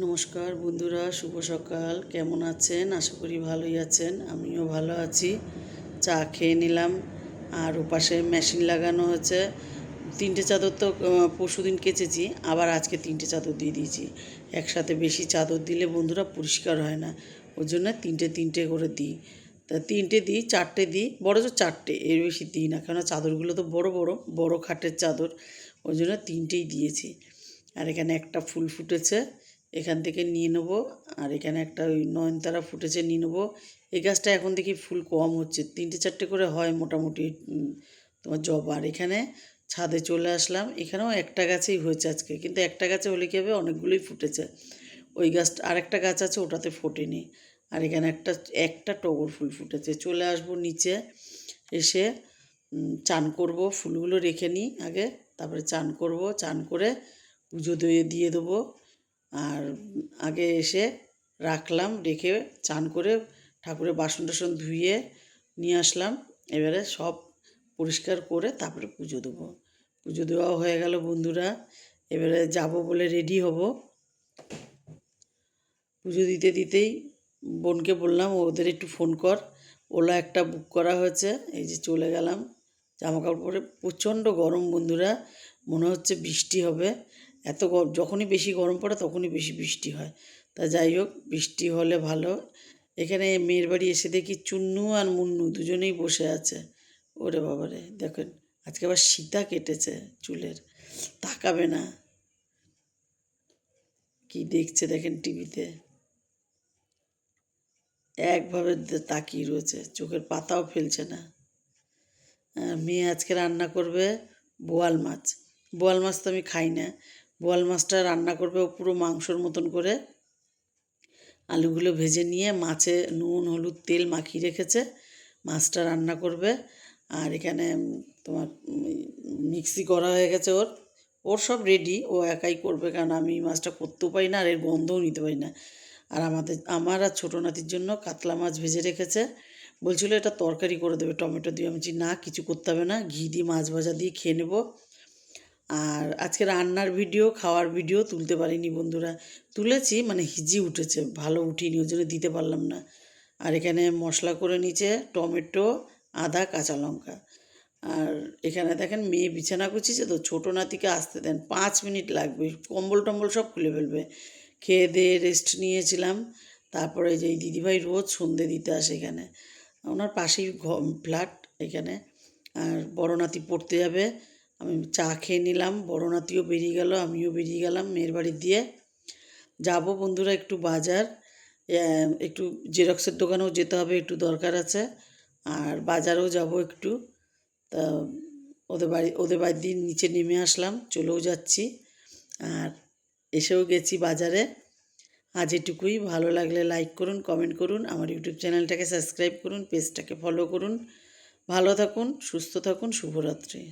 নমস্কার বন্ধুরা, শুভ সকাল। কেমন আছেন? আশা করি ভালোই আছেন। আমিও ভালো আছি। চা খেয়ে নিলাম। আর ওপাশে মেশিন লাগানো হয়েছে। 3টে চাদর তো পরশুদিন কেচেছি, আবার আজকে 3টে চাদর দিয়ে দিয়েছি। একসাথে বেশি চাদর দিলে বন্ধুরা পরিষ্কার হয় না, ওই জন্য 3টে করে দিই। তা 3টে দিই, 4টে দিই, বড় জোর 4টে, এর বেশি দিই না, কেননা চাদরগুলো তো বড় বড় বড় খাটের চাদর, ওই জন্য 3টেই দিয়েছি। আর এখানে একটা ফুল ফুটেছে, এখান থেকে নিয়ে নেবো। আর এখানে একটা ওই নয়নতারা ফুটেছে, নিয়ে নেবো। এই গাছটা এখন দেখি ফুল কম হচ্ছে, 3টে 4টে করে হয় মোটামুটি তোমার জবা। আর এখানে ছাদে চলে আসলাম, এখানেও একটা গাছেই হয়েছে আজকে, কিন্তু একটা গাছে হলে কী হবে, অনেকগুলোই ফুটেছে। ওই গাছটা আরেকটা গাছ আছে, ওটাতে ফোটেনি। আর এখানে একটা একটা টগর ফুল ফুটেছে। চলে আসবো নিচে, এসে চান করব, ফুলগুলো রেখে নিই আগে, তারপরে চান করব। চান করে পুজো দিয়ে দেবো। আর আগে এসে রাখলাম, রেখে চান করে ঠাকুরের বাসন টাসন ধুয়ে নিয়ে আসলাম। এবারে সব পরিষ্কার করে তারপরে পুজো দেবো। পুজো দেওয়াও হয়ে গেল বন্ধুরা। এবারে যাব বলে রেডি হব। পুজো দিতে দিতেই বোনকে বললাম ওদের একটু ফোন কর, ওলা একটা বুক করা হয়েছে। এই যে চলে গেলাম জামা কাপড় পরে। প্রচণ্ড গরম বন্ধুরা, মনে হচ্ছে বৃষ্টি হবে। এত যখনই বেশি গরম পড়ে তখনই বেশি বৃষ্টি হয়। তা যাই হোক, বৃষ্টি হলে ভালো। এখানে মেয়ের বাড়ি এসে দেখি চুন্নু আর মুন্নু দুজনেই বসে আছে। ওরে বাবারে, দেখেন আজকে আবার সীতা কেটেছে চুলের, তাকাবে না, কি দেখছে দেখেন টিভিতে, একভাবে তাকিয়ে রয়েছে, চোখের পাতাও ফেলছে না। মেয়ে আজকে রান্না করবে বোয়াল মাছ। বোয়াল মাছ তো আমি খাই না। বোয়াল মাছটা রান্না করবে ও পুরো মাংসর মতন করে। আলুগুলো ভেজে নিয়ে মাছে নুন হলুদ তেল মাখিয়ে রেখেছে, মাছটা রান্না করবে। আর এখানে তোমার মিক্সি করা হয়ে গেছে, ওর ওর সব রেডি, ও একাই করবে, কারণ আমি মাছটা করতেও পারি না, আর এর গন্ধও নিতে পারি না। আর আমার আর ছোটো নাতির জন্য কাতলা মাছ ভেজে রেখেছে, বলছিল এটা তরকারি করে দেবে টমেটো দিয়ে। আমি বলছি না, কিছু করতে হবে না, ঘি দিয়ে মাছ ভাজা দিয়ে খেয়ে নেব। আর আজকে রান্নার ভিডিও খাওয়ার ভিডিও তুলতে পারিনি বন্ধুরা, তুলেছি মানে হিজি উঠেছে, ভালো উঠিনি, ওই জন্য দিতে পারলাম না। আর এখানে মশলা করে নিচে টমেটো আদা কাঁচা লঙ্কা। আর এখানে দেখেন মেয়ে বিছানা গুছিয়েছে, তো ছোটো নাতিকে আসতে দেন, 5 মিনিট লাগবে, কম্বল টম্বল সব খুলে ফেলবে। খেয়ে দিয়ে রেস্ট নিয়েছিলাম। তারপরে যে এই দিদিভাই রোজ সন্ধে দিতে আসে এখানে, ওনার পাশেই ফ্ল্যাট এখানে। আর বড় নাতি পড়তে যাবে, আমি চা খেয়ে নিলাম, বড় নাতিও বেরিয়ে গেল, আমিও বেরিয়ে গেলাম মেয়ের বাড়ি দিয়ে। যাব বন্ধুরা একটু বাজার, একটু জেরক্সের দোকানেও যেতে হবে, একটু দরকার আছে। আর বাজারেও যাব একটু। তা ওদের বাড়ি দিয়ে নিচে নেমে আসলাম, চলেও যাচ্ছি। আর এসেও গেছি বাজারে। আজ এটুকুই। ভালো লাগলে লাইক করুন, কমেন্ট করুন, আমার ইউটিউব চ্যানেলটাকে সাবস্ক্রাইব করুন, পেজটাকে ফলো করুন। ভালো থাকুন, সুস্থ থাকুন, শুভরাত্রি।